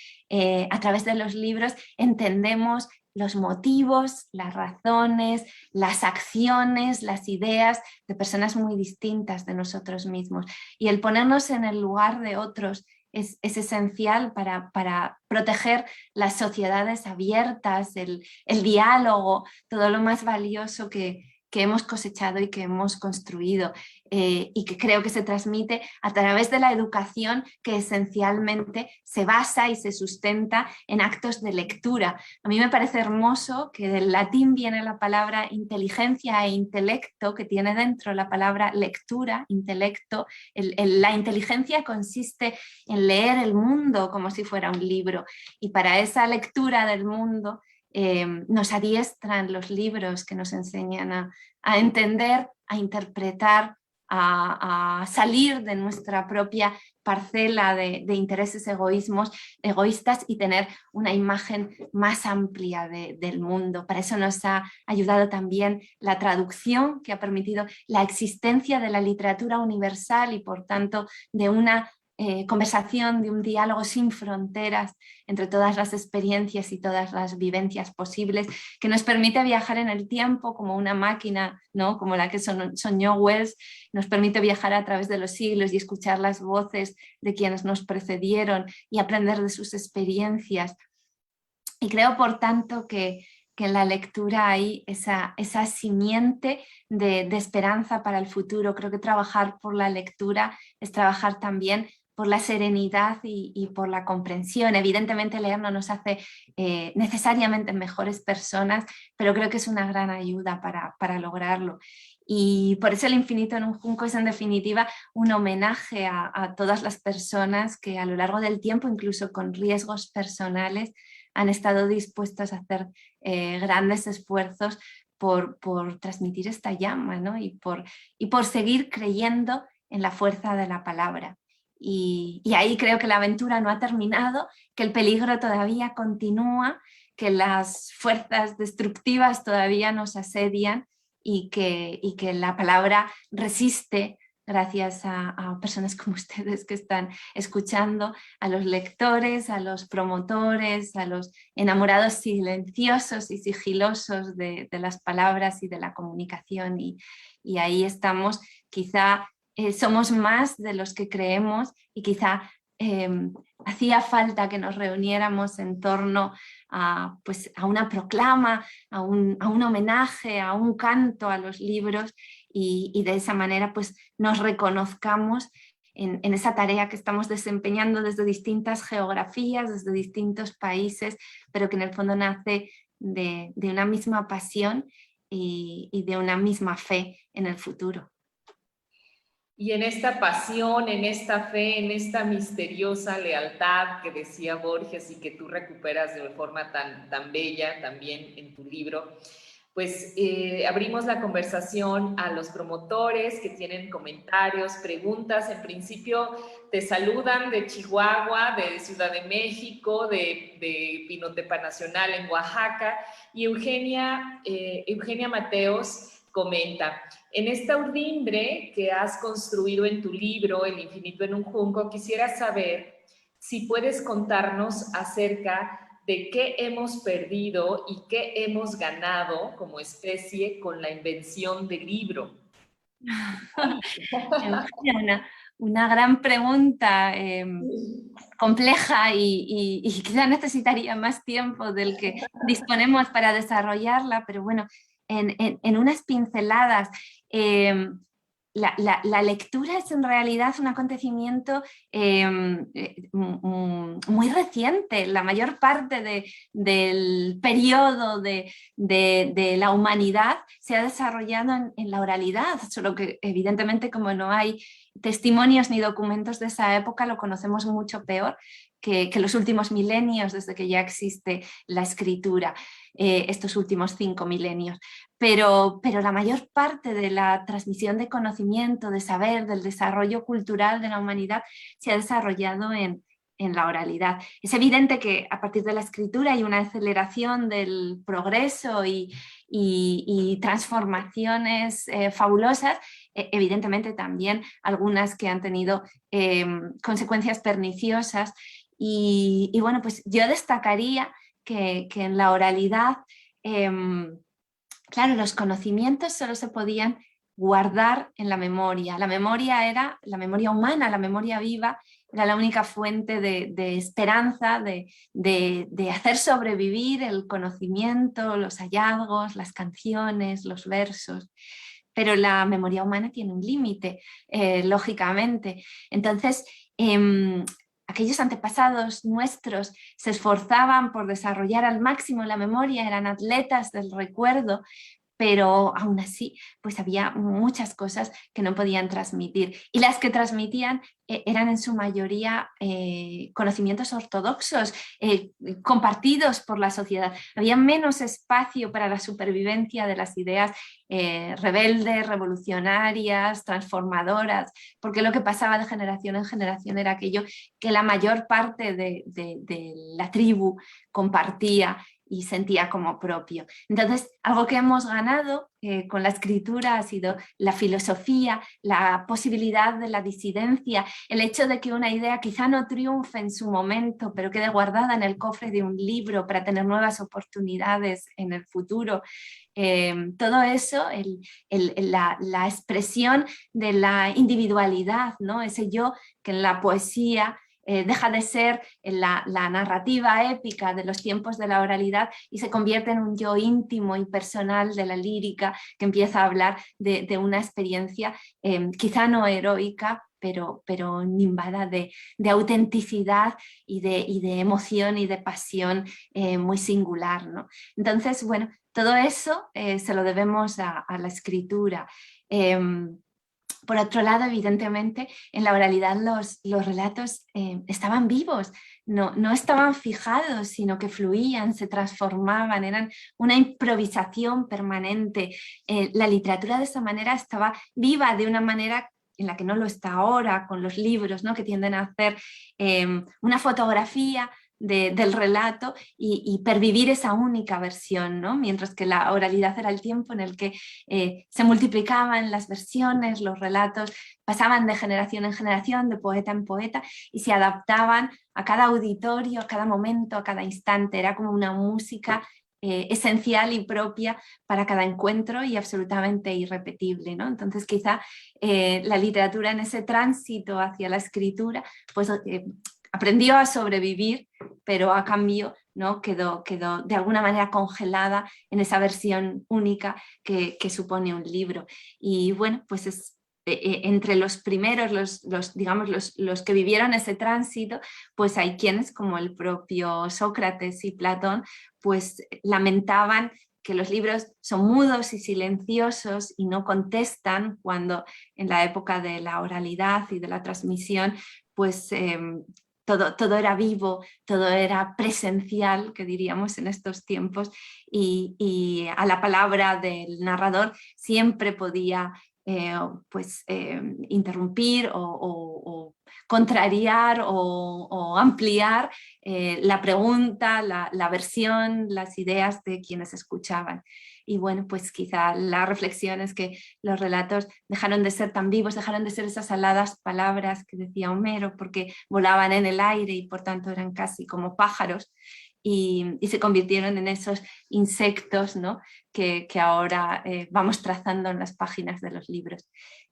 a través de los libros entendemos los motivos, las razones, las acciones, las ideas de personas muy distintas de nosotros mismos. Y el ponernos en el lugar de otros es esencial para proteger las sociedades abiertas, el diálogo, todo lo más valioso que hemos cosechado y que hemos construido y que creo que se transmite a través de la educación, que esencialmente se basa y se sustenta en actos de lectura. A mí me parece hermoso que del latín viene la palabra inteligencia e intelecto, que tiene dentro la palabra lectura, intelecto. La inteligencia consiste en leer el mundo como si fuera un libro, y para esa lectura del mundo nos adiestran los libros que nos enseñan a entender, a interpretar, a salir de nuestra propia parcela de intereses egoístas y tener una imagen más amplia del mundo. Para eso nos ha ayudado también la traducción, que ha permitido la existencia de la literatura universal y por tanto de una conversación, de un diálogo sin fronteras entre todas las experiencias y todas las vivencias posibles, que nos permite viajar en el tiempo como una máquina, ¿no? Como la que soñó Wells, nos permite viajar a través de los siglos y escuchar las voces de quienes nos precedieron y aprender de sus experiencias. Y creo, por tanto, que en la lectura hay esa simiente de esperanza para el futuro. Creo que trabajar por la lectura es trabajar también por la serenidad y por la comprensión. Evidentemente leer no nos hace necesariamente mejores personas, pero creo que es una gran ayuda para lograrlo. Y por eso El infinito en un junco es en definitiva un homenaje a todas las personas que a lo largo del tiempo, incluso con riesgos personales, han estado dispuestas a hacer grandes esfuerzos por transmitir esta llama, ¿no? y por seguir creyendo en la fuerza de la palabra. Y ahí creo que la aventura no ha terminado, que el peligro todavía continúa, que las fuerzas destructivas todavía nos asedian y que la palabra resiste gracias a personas como ustedes que están escuchando, a los lectores, a los promotores, a los enamorados silenciosos y sigilosos de las palabras y de la comunicación. Y ahí estamos, quizá somos más de los que creemos y quizá hacía falta que nos reuniéramos en torno pues, a una proclama, a un homenaje, a un canto a los libros y de esa manera pues, nos reconozcamos en esa tarea que estamos desempeñando desde distintas geografías, desde distintos países, pero que en el fondo nace de una misma pasión y de una misma fe en el futuro. Y en esta pasión, en esta fe, en esta misteriosa lealtad que decía Borges y que tú recuperas de forma tan bella también en tu libro, pues abrimos la conversación a los promotores que tienen comentarios, preguntas. En principio te saludan de Chihuahua, de Ciudad de México, de Pinotepa Nacional en Oaxaca, y Eugenia Mateos comenta: en esta urdimbre que has construido en tu libro, El infinito en un junco, quisiera saber si puedes contarnos acerca de qué hemos perdido y qué hemos ganado como especie con la invención del libro. Una gran pregunta, compleja y quizá necesitaría más tiempo del que disponemos para desarrollarla, pero bueno, en unas pinceladas. La lectura es en realidad un acontecimiento muy reciente. La mayor parte del periodo de la humanidad se ha desarrollado en la oralidad, solo que evidentemente como no hay testimonios ni documentos de esa época, lo conocemos mucho peor que los últimos milenios desde que ya existe la escritura, estos últimos 5 milenios. Pero la mayor parte de la transmisión de conocimiento, de saber, del desarrollo cultural de la humanidad se ha desarrollado en la oralidad. Es evidente que a partir de la escritura hay una aceleración del progreso y transformaciones fabulosas, evidentemente también algunas que han tenido consecuencias perniciosas. Y bueno, pues yo destacaría que en la oralidad, claro, los conocimientos solo se podían guardar en la memoria. La memoria era la memoria humana, la memoria viva, era la única fuente de esperanza, de hacer sobrevivir el conocimiento, los hallazgos, las canciones, los versos. Pero la memoria humana tiene un límite, lógicamente. Entonces, aquellos antepasados nuestros se esforzaban por desarrollar al máximo la memoria, eran atletas del recuerdo, pero aún así pues había muchas cosas que no podían transmitir, y las que transmitían eran en su mayoría conocimientos ortodoxos, compartidos por la sociedad. Había menos espacio para la supervivencia de las ideas rebeldes, revolucionarias, transformadoras, porque lo que pasaba de generación en generación era aquello que la mayor parte de la tribu compartía y sentía como propio. Entonces, algo que hemos ganado con la escritura ha sido la filosofía, la posibilidad de la disidencia, el hecho de que una idea quizá no triunfe en su momento, pero quede guardada en el cofre de un libro para tener nuevas oportunidades en el futuro. Todo eso, la expresión de la individualidad, ¿no? Ese yo que en la poesía deja de ser la narrativa épica de los tiempos de la oralidad y se convierte en un yo íntimo y personal de la lírica, que empieza a hablar de una experiencia quizá no heroica, pero nimbada de autenticidad y de emoción y de pasión muy singular, ¿no? Entonces, bueno, todo eso se lo debemos a la escritura. Por otro lado, evidentemente, en la oralidad los relatos estaban vivos, no estaban fijados, sino que fluían, se transformaban, eran una improvisación permanente. La literatura de esa manera estaba viva de una manera en la que no lo está ahora, con los libros, ¿no? Que tienden a hacer una fotografía del relato y pervivir esa única versión, ¿no? Mientras que la oralidad era el tiempo en el que se multiplicaban las versiones, los relatos pasaban de generación en generación, de poeta en poeta, y se adaptaban a cada auditorio, a cada momento, a cada instante. Era como una música esencial y propia para cada encuentro y absolutamente irrepetible, ¿no? Entonces quizá la literatura en ese tránsito hacia la escritura pues aprendió a sobrevivir, pero a cambio, ¿no? quedó de alguna manera congelada en esa versión única que supone un libro. Y bueno, pues es entre los primeros, los que vivieron ese tránsito, pues hay quienes, como el propio Sócrates y Platón, pues lamentaban que los libros son mudos y silenciosos y no contestan, cuando en la época de la oralidad y de la transmisión, pues todo era vivo, todo era presencial, que diríamos en estos tiempos, y a la palabra del narrador siempre podía interrumpir o contrariar o ampliar la pregunta, la versión, las ideas de quienes escuchaban. Y bueno, pues quizá la reflexión es que los relatos dejaron de ser tan vivos, dejaron de ser esas aladas palabras que decía Homero, porque volaban en el aire y por tanto eran casi como pájaros, y se convirtieron en esos insectos, ¿no? que ahora vamos trazando en las páginas de los libros.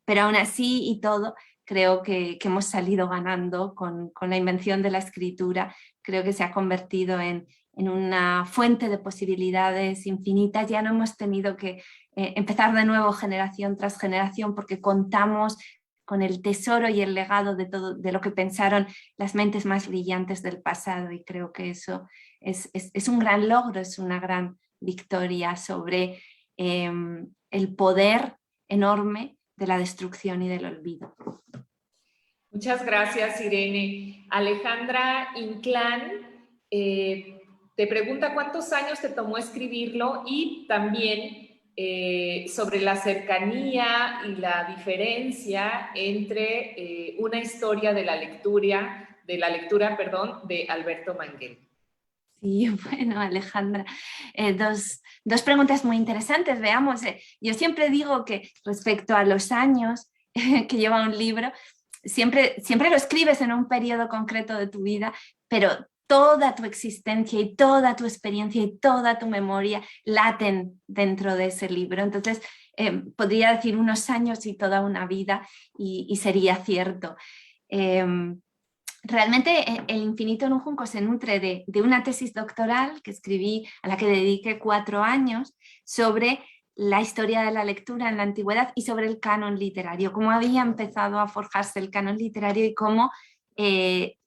Pero aún así y todo, creo que hemos salido ganando con la invención de la escritura. Creo que se ha convertido en una fuente de posibilidades infinitas. Ya no hemos tenido que empezar de nuevo generación tras generación, porque contamos con el tesoro y el legado de lo que pensaron las mentes más brillantes del pasado, y creo que eso es un gran logro, es una gran victoria sobre el poder enorme de la destrucción y del olvido. Muchas gracias, Irene. Alejandra Inclán te pregunta cuántos años te tomó escribirlo, y también sobre la cercanía y la diferencia entre una historia de la lectura, de Alberto Manguel. Sí, bueno, Alejandra, dos preguntas muy interesantes. Veamos, yo siempre digo que respecto a los años que lleva un libro, siempre lo escribes en un periodo concreto de tu vida, pero toda tu existencia y toda tu experiencia y toda tu memoria laten dentro de ese libro. Entonces, podría decir unos años y toda una vida, y sería cierto. Realmente El infinito en un junco se nutre de una tesis doctoral que escribí, a la que dediqué 4 años, sobre la historia de la lectura en la antigüedad y sobre el canon literario, cómo había empezado a forjarse el canon literario y cómo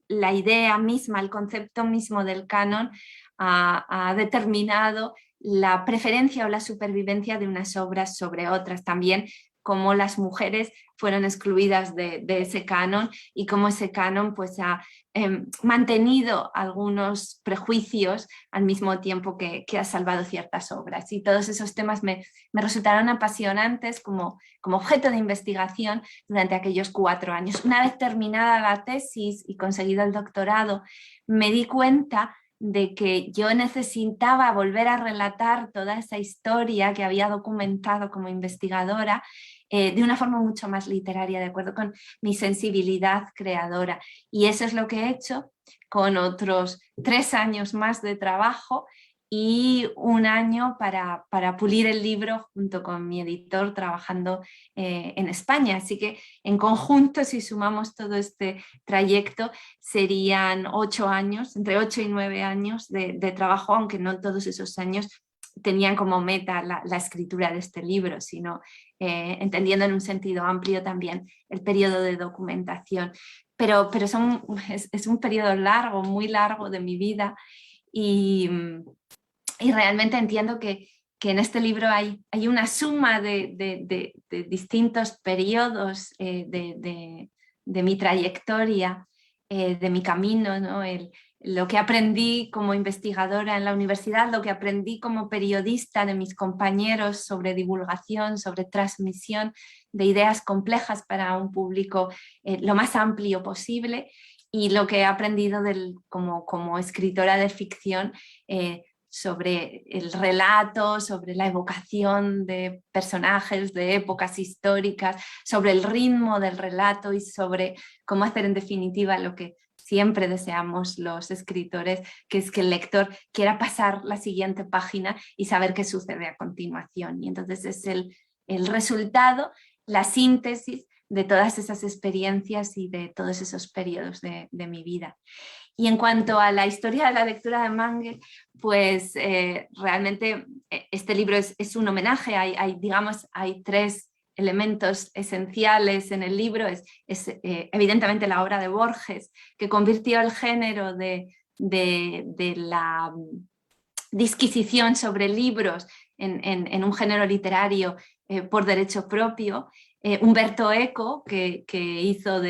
la idea misma, el concepto mismo del canon ha determinado la preferencia o la supervivencia de unas obras sobre otras. También cómo las mujeres fueron excluidas de ese canon, y cómo ese canon pues, ha mantenido algunos prejuicios al mismo tiempo que ha salvado ciertas obras. Y todos esos temas me resultaron apasionantes como objeto de investigación durante aquellos 4 años. Una vez terminada la tesis y conseguido el doctorado, me di cuenta de que yo necesitaba volver a relatar toda esa historia que había documentado como investigadora de una forma mucho más literaria, de acuerdo con mi sensibilidad creadora. Y eso es lo que he hecho con otros 3 años más de trabajo, y un año para pulir el libro junto con mi editor trabajando en España. Así que en conjunto, si sumamos todo este trayecto, serían 8 años, entre 8 y 9 años de trabajo, aunque no todos esos años tenían como meta la escritura de este libro, sino entendiendo en un sentido amplio también el periodo de documentación. Pero es un periodo largo, muy largo de mi vida, y realmente entiendo que en este libro hay una suma de distintos periodos de mi trayectoria, de mi camino, ¿no? Lo que aprendí como investigadora en la universidad, lo que aprendí como periodista de mis compañeros sobre divulgación, sobre transmisión de ideas complejas para un público lo más amplio posible, y lo que he aprendido como escritora de ficción sobre el relato, sobre la evocación de personajes, de épocas históricas, sobre el ritmo del relato y sobre cómo hacer en definitiva lo que siempre deseamos los escritores, que es que el lector quiera pasar la siguiente página y saber qué sucede a continuación. Y entonces es el resultado, la síntesis de todas esas experiencias y de todos esos periodos de mi vida. Y en cuanto a la historia de la lectura de Mangel, pues realmente este libro es un homenaje. Hay 3 elementos esenciales en el libro. Es evidentemente la obra de Borges, que convirtió el género de la disquisición sobre libros en un género literario por derecho propio. Humberto Eco, que hizo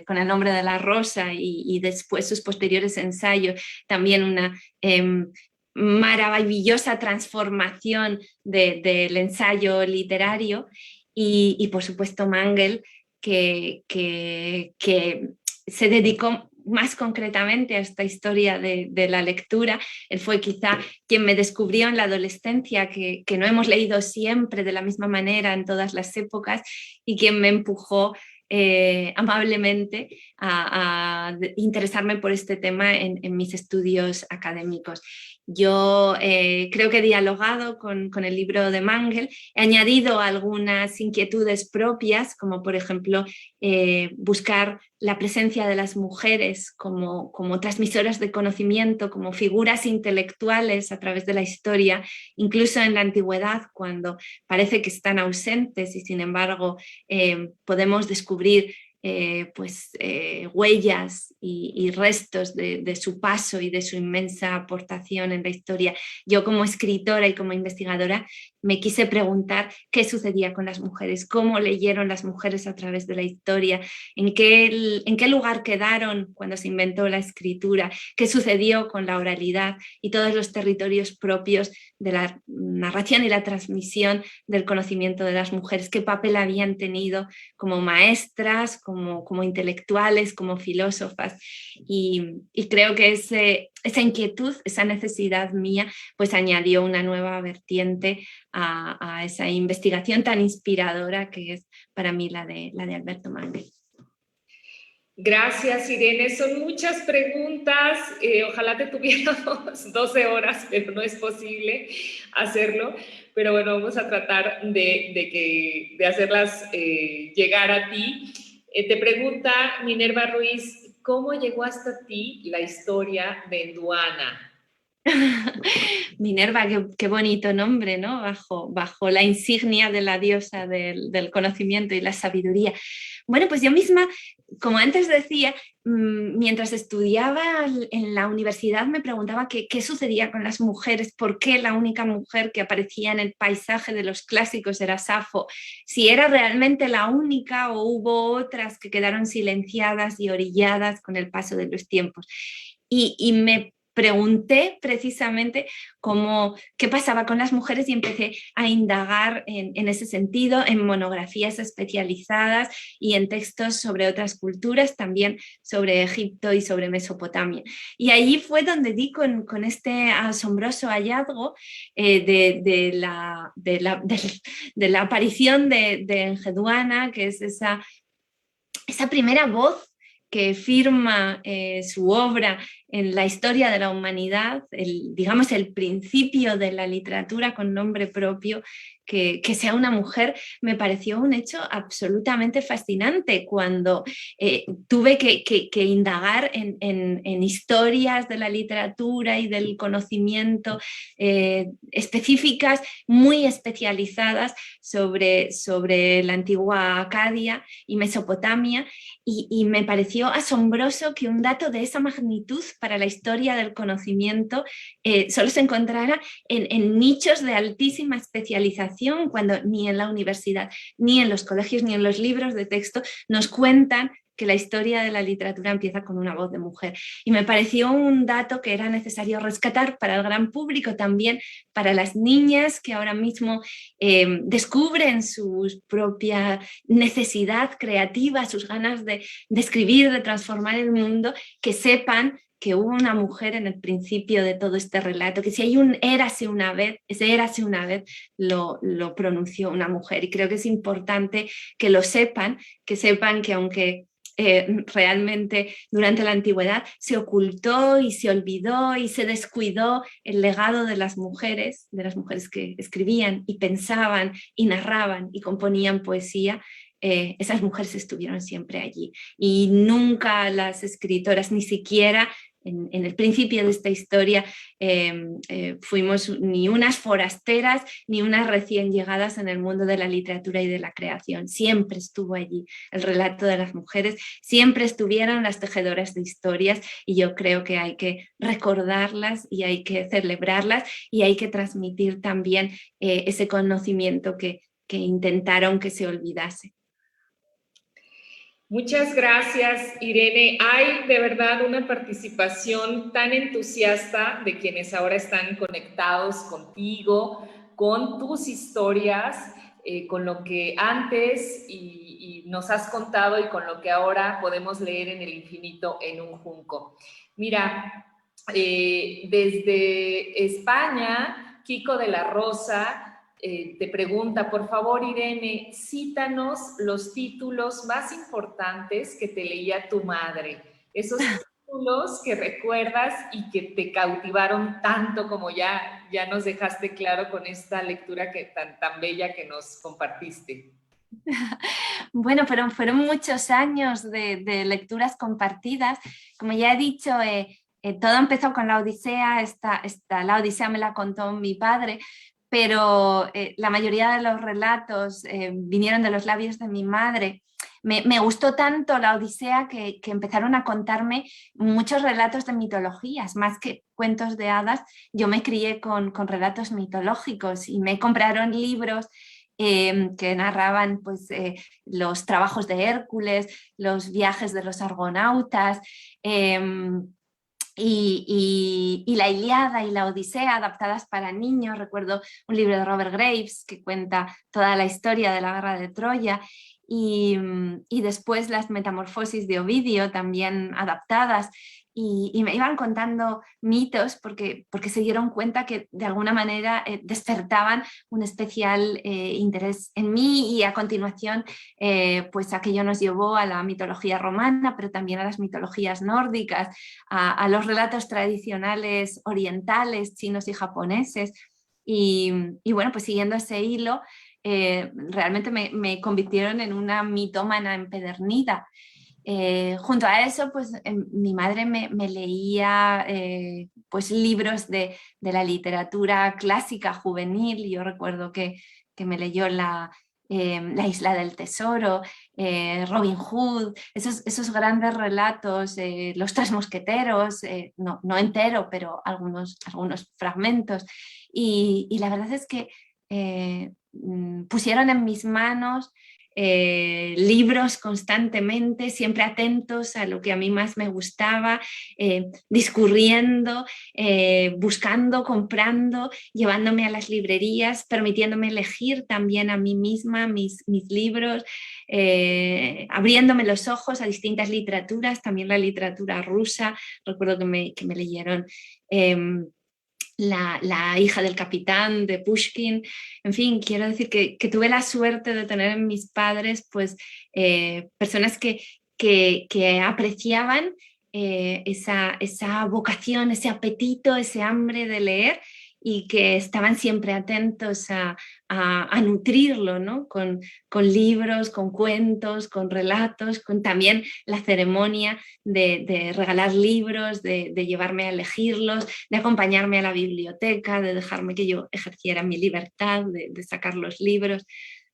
con El nombre de la rosa y después sus posteriores ensayos, también una maravillosa transformación del ensayo literario, y por supuesto Mangel, que se dedicó más concretamente a esta historia de la lectura. Él fue quizá quien me descubrió en la adolescencia que no hemos leído siempre de la misma manera en todas las épocas, y quien me empujó amablemente a interesarme por este tema en mis estudios académicos. Yo creo que he dialogado con el libro de Mangel, he añadido algunas inquietudes propias, como por ejemplo buscar la presencia de las mujeres como transmisoras de conocimiento, como figuras intelectuales a través de la historia, incluso en la antigüedad, cuando parece que están ausentes y sin embargo podemos descubrir huellas y restos de su paso y de su inmensa aportación en la historia. Yo, como escritora y como investigadora, me quise preguntar qué sucedía con las mujeres, cómo leyeron las mujeres a través de la historia, en qué lugar quedaron cuando se inventó la escritura, qué sucedió con la oralidad y todos los territorios propios de la narración y la transmisión del conocimiento de las mujeres, qué papel habían tenido como maestras, como intelectuales, como filósofas, y creo que esa inquietud, esa necesidad mía, pues añadió una nueva vertiente a esa investigación tan inspiradora que es para mí la de Alberto Mangel. Gracias, Irene. Son muchas preguntas. Ojalá te tuviéramos 12 horas, pero no es posible hacerlo. Pero bueno, vamos a tratar de hacerlas llegar a ti. Te pregunta Minerva Ruiz, ¿cómo llegó hasta ti la historia de Nduana? Minerva, qué bonito nombre, ¿no? Bajo la insignia de la diosa del conocimiento y la sabiduría. Bueno, pues yo misma, como antes decía, mientras estudiaba en la universidad me preguntaba qué sucedía con las mujeres, por qué la única mujer que aparecía en el paisaje de los clásicos era Safo, si era realmente la única o hubo otras que quedaron silenciadas y orilladas con el paso de los tiempos. Y me pregunté precisamente qué pasaba con las mujeres y empecé a indagar en ese sentido, en monografías especializadas y en textos sobre otras culturas, también sobre Egipto y sobre Mesopotamia. Y allí fue donde di con este asombroso hallazgo de la aparición de Enheduanna, que es esa primera voz que firma su obra en la historia de la humanidad, digamos el principio de la literatura con nombre propio, que sea una mujer, me pareció un hecho absolutamente fascinante cuando tuve que indagar en historias de la literatura y del conocimiento específicas, muy especializadas sobre la antigua Acadia y Mesopotamia, y me pareció asombroso que un dato de esa magnitud para la historia del conocimiento solo se encontrara en nichos de altísima especialización, cuando ni en la universidad, ni en los colegios, ni en los libros de texto nos cuentan que la historia de la literatura empieza con una voz de mujer. Y me pareció un dato que era necesario rescatar para el gran público, también para las niñas que ahora mismo descubren su propia necesidad creativa, sus ganas de escribir, de transformar el mundo, que sepan que hubo una mujer en el principio de todo este relato, que si hay un érase una vez, ese érase una vez lo pronunció una mujer. Y creo que es importante que lo sepan, que aunque realmente durante la antigüedad se ocultó y se olvidó y se descuidó el legado de las mujeres que escribían y pensaban y narraban y componían poesía, esas mujeres estuvieron siempre allí. Y nunca las escritoras, ni siquiera en el principio de esta historia, fuimos ni unas forasteras ni unas recién llegadas en el mundo de la literatura y de la creación. Siempre estuvo allí el relato de las mujeres, siempre estuvieron las tejedoras de historias, y yo creo que hay que recordarlas y hay que celebrarlas y hay que transmitir también ese conocimiento que intentaron que se olvidase. Muchas gracias, Irene. Hay de verdad una participación tan entusiasta de quienes ahora están conectados contigo, con tus historias, con lo que antes y nos has contado y con lo que ahora podemos leer en El infinito en un junco. Mira, desde España, Kiko de la Rosa te pregunta, por favor, Irene, cítanos los títulos más importantes que te leía tu madre, esos títulos que recuerdas y que te cautivaron tanto, como ya nos dejaste claro con esta lectura tan bella que nos compartiste. Bueno, pero fueron muchos años de lecturas compartidas. Como ya he dicho, todo empezó con la Odisea. La Odisea me la contó mi padre, pero la mayoría de los relatos vinieron de los labios de mi madre. Me gustó tanto la Odisea que empezaron a contarme muchos relatos de mitologías, más que cuentos de hadas. Yo me crié con relatos mitológicos y me compraron libros que narraban pues, los trabajos de Hércules, los viajes de los argonautas, y la Ilíada y la Odisea adaptadas para niños. Recuerdo un libro de Robert Graves que cuenta toda la historia de la guerra de Troya, y después las Metamorfosis de Ovidio, también adaptadas, y me iban contando mitos porque se dieron cuenta que de alguna manera despertaban un especial interés en mí, y a continuación pues aquello nos llevó a la mitología romana, pero también a las mitologías nórdicas, a los relatos tradicionales orientales, chinos y japoneses, y bueno, pues siguiendo ese hilo, realmente me convirtieron en una mitómana empedernida. Junto a eso, pues mi madre me leía pues libros de la literatura clásica juvenil. Yo recuerdo que me leyó la Isla del Tesoro, Robin Hood, esos grandes relatos, Los Tres Mosqueteros, no entero, pero algunos fragmentos. Y la verdad es que pusieron en mis manos libros constantemente, siempre atentos a lo que a mí más me gustaba, discurriendo, buscando, comprando, llevándome a las librerías, permitiéndome elegir también a mí misma mis libros, abriéndome los ojos a distintas literaturas, también la literatura rusa. Recuerdo que me leyeron la hija del capitán de Pushkin. En fin, quiero decir que tuve la suerte de tener en mis padres pues, personas que apreciaban esa vocación, ese apetito, ese hambre de leer, y que estaban siempre atentos a nutrirlo, ¿no? Con libros, con cuentos, con relatos, con también la ceremonia de regalar libros, de llevarme a elegirlos, de acompañarme a la biblioteca, de dejarme que yo ejerciera mi libertad, de sacar los libros.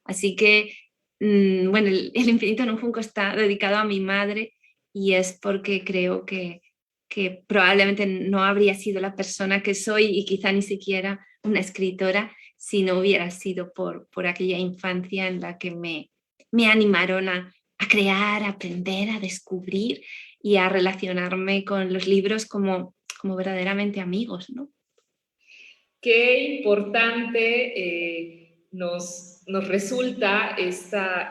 Así que, bueno, el Infinito en un Junco está dedicado a mi madre, y es porque creo que probablemente no habría sido la persona que soy, y quizá ni siquiera una escritora, si no hubiera sido por aquella infancia en la que me animaron a crear, a aprender, a descubrir y a relacionarme con los libros como verdaderamente amigos, ¿no? Qué importante nos resulta esta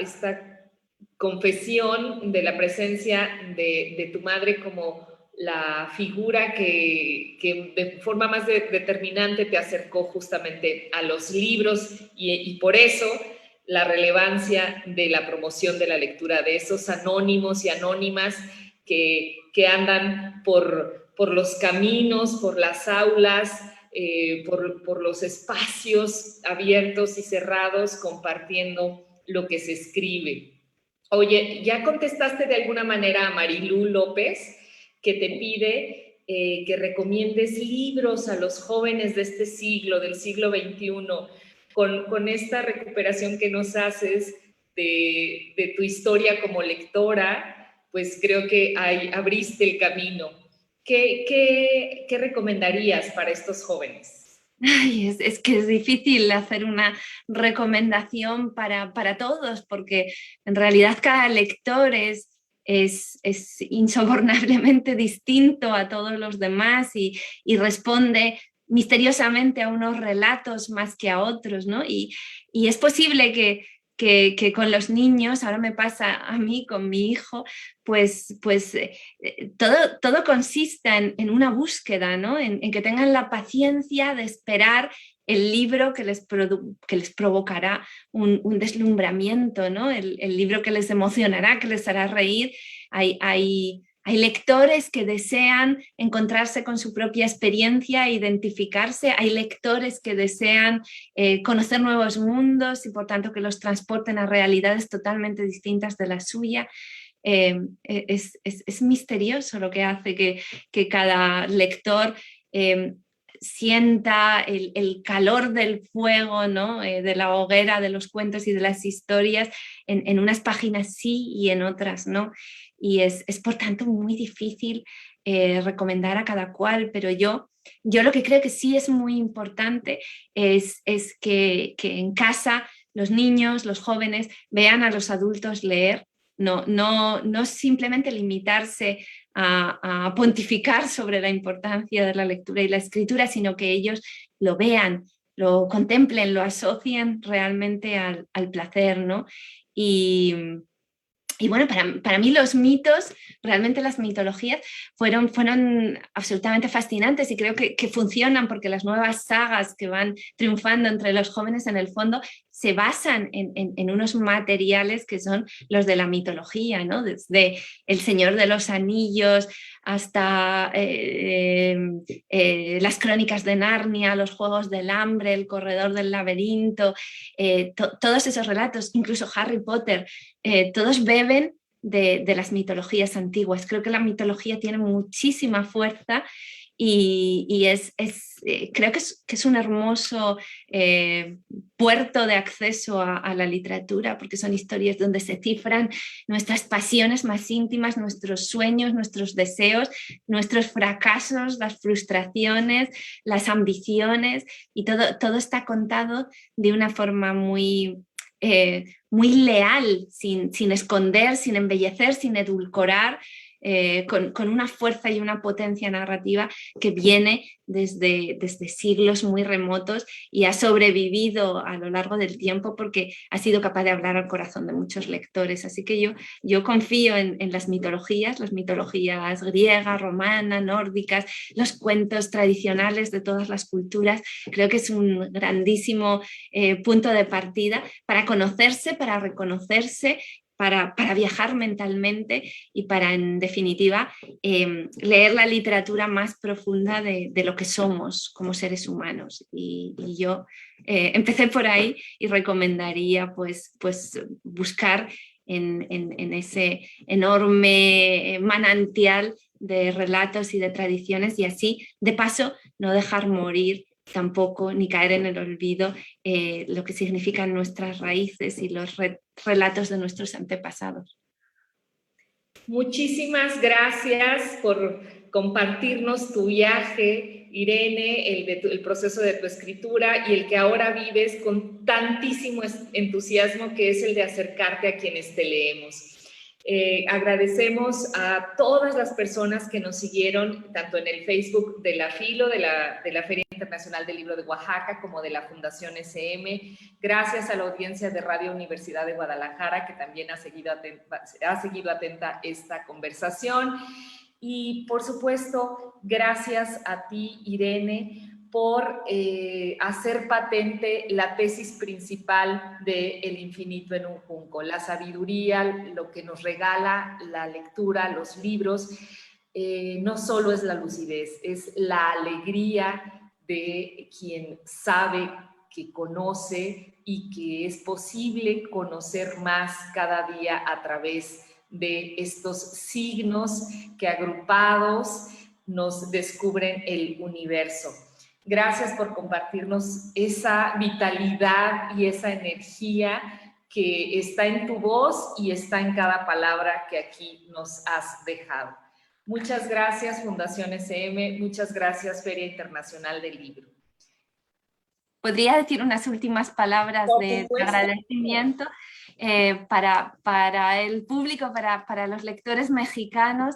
confesión de la presencia de tu madre como la figura que de forma más determinante te acercó justamente a los libros, y por eso la relevancia de la promoción de la lectura, de esos anónimos y anónimas que andan por los caminos, por las aulas, por los espacios abiertos y cerrados, compartiendo lo que se escribe. Oye, ¿ya contestaste de alguna manera a Marilú López, que te pide que recomiendes libros a los jóvenes de este siglo, del siglo XXI, con esta recuperación que nos haces de tu historia como lectora? Pues creo que ahí abriste el camino. ¿Qué recomendarías para estos jóvenes? Ay, es que es difícil hacer una recomendación para todos, porque en realidad cada lector es insobornablemente distinto a todos los demás, y responde misteriosamente a unos relatos más que a otros, ¿no? Y es posible que con los niños, ahora me pasa a mí con mi hijo, pues todo consiste en una búsqueda, ¿no? En que tengan la paciencia de esperar el libro que les provocará un deslumbramiento, ¿no? El libro que les emocionará, que les hará reír. Hay lectores que desean encontrarse con su propia experiencia, identificarse. Hay lectores que desean conocer nuevos mundos y por tanto que los transporten a realidades totalmente distintas de la suya. Es misterioso lo que hace que cada lector sienta el calor del fuego, ¿no? De la hoguera, de los cuentos y de las historias, en unas páginas sí y en otras no. Y es por tanto muy difícil recomendar a cada cual, pero yo lo que creo que sí es muy importante es que en casa los niños, los jóvenes vean a los adultos leer. No simplemente limitarse a pontificar sobre la importancia de la lectura y la escritura, sino que ellos lo vean, lo contemplen, lo asocien realmente al placer, ¿no? Y bueno, para mí los mitos, realmente las mitologías, fueron absolutamente fascinantes, y creo que funcionan porque las nuevas sagas que van triunfando entre los jóvenes en el fondo se basan en unos materiales que son los de la mitología, ¿no? Desde El Señor de los Anillos hasta las Crónicas de Narnia, los Juegos del Hambre, El Corredor del Laberinto, todos esos relatos, incluso Harry Potter, todos beben de las mitologías antiguas. Creo que la mitología tiene muchísima fuerza, y creo que es un hermoso puerto de acceso a la literatura, porque son historias donde se cifran nuestras pasiones más íntimas, nuestros sueños, nuestros deseos, nuestros fracasos, las frustraciones, las ambiciones, y todo está contado de una forma muy leal, sin esconder, sin embellecer, sin edulcorar, con una fuerza y una potencia narrativa que viene desde siglos muy remotos y ha sobrevivido a lo largo del tiempo porque ha sido capaz de hablar al corazón de muchos lectores. Así que yo confío en las mitologías griega, romana, nórdicas, los cuentos tradicionales de todas las culturas. Creo que es un grandísimo punto de partida para conocerse, para reconocerse para viajar mentalmente y para, en definitiva, leer la literatura más profunda de lo que somos como seres humanos. Y yo empecé por ahí y recomendaría pues buscar en ese enorme manantial de relatos y de tradiciones, y así, de paso, no dejar morir tampoco ni caer en el olvido lo que significan nuestras raíces y los relatos de nuestros antepasados. Muchísimas gracias por compartirnos tu viaje, Irene, el proceso de tu escritura y el que ahora vives con tantísimo entusiasmo, que es el de acercarte a quienes te leemos. Agradecemos a todas las personas que nos siguieron, tanto en el Facebook de la FILO, de la Feria Internacional del Libro de Oaxaca, como de la Fundación SM. Gracias a la audiencia de Radio Universidad de Guadalajara, que también ha seguido atenta esta conversación. Y, por supuesto, gracias a ti, Irene, por hacer patente la tesis principal de El infinito en un junco, la sabiduría, lo que nos regala la lectura, los libros. No solo es la lucidez, es la alegría de quien sabe, que conoce y que es posible conocer más cada día a través de estos signos que agrupados nos descubren el universo. Gracias por compartirnos esa vitalidad y esa energía que está en tu voz y está en cada palabra que aquí nos has dejado. Muchas gracias, Fundación SM. Muchas gracias, Feria Internacional del Libro. ¿Podría decir unas últimas palabras de agradecimiento para el público, para los lectores mexicanos?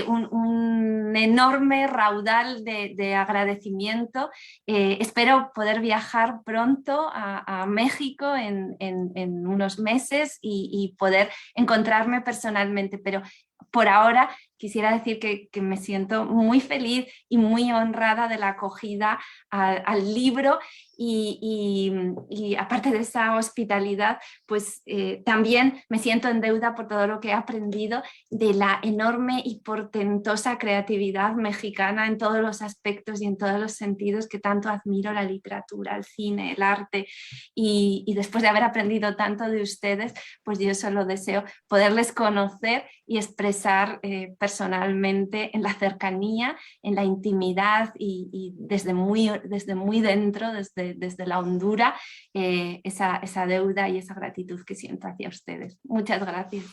Un enorme raudal de agradecimiento. Espero poder viajar pronto a México en unos meses y poder encontrarme personalmente, pero por ahora quisiera decir que me siento muy feliz y muy honrada de la acogida al libro y aparte de esa hospitalidad, pues también me siento en deuda por todo lo que he aprendido de la enorme y portentosa creatividad mexicana en todos los aspectos y en todos los sentidos que tanto admiro: la literatura, el cine, el arte, y después de haber aprendido tanto de ustedes, pues yo solo deseo poderles conocer y expresar personalmente en la cercanía, en la intimidad y desde muy dentro, desde la hondura, esa deuda y esa gratitud que siento hacia ustedes. Muchas gracias.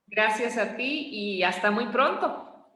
Gracias a ti y hasta muy pronto.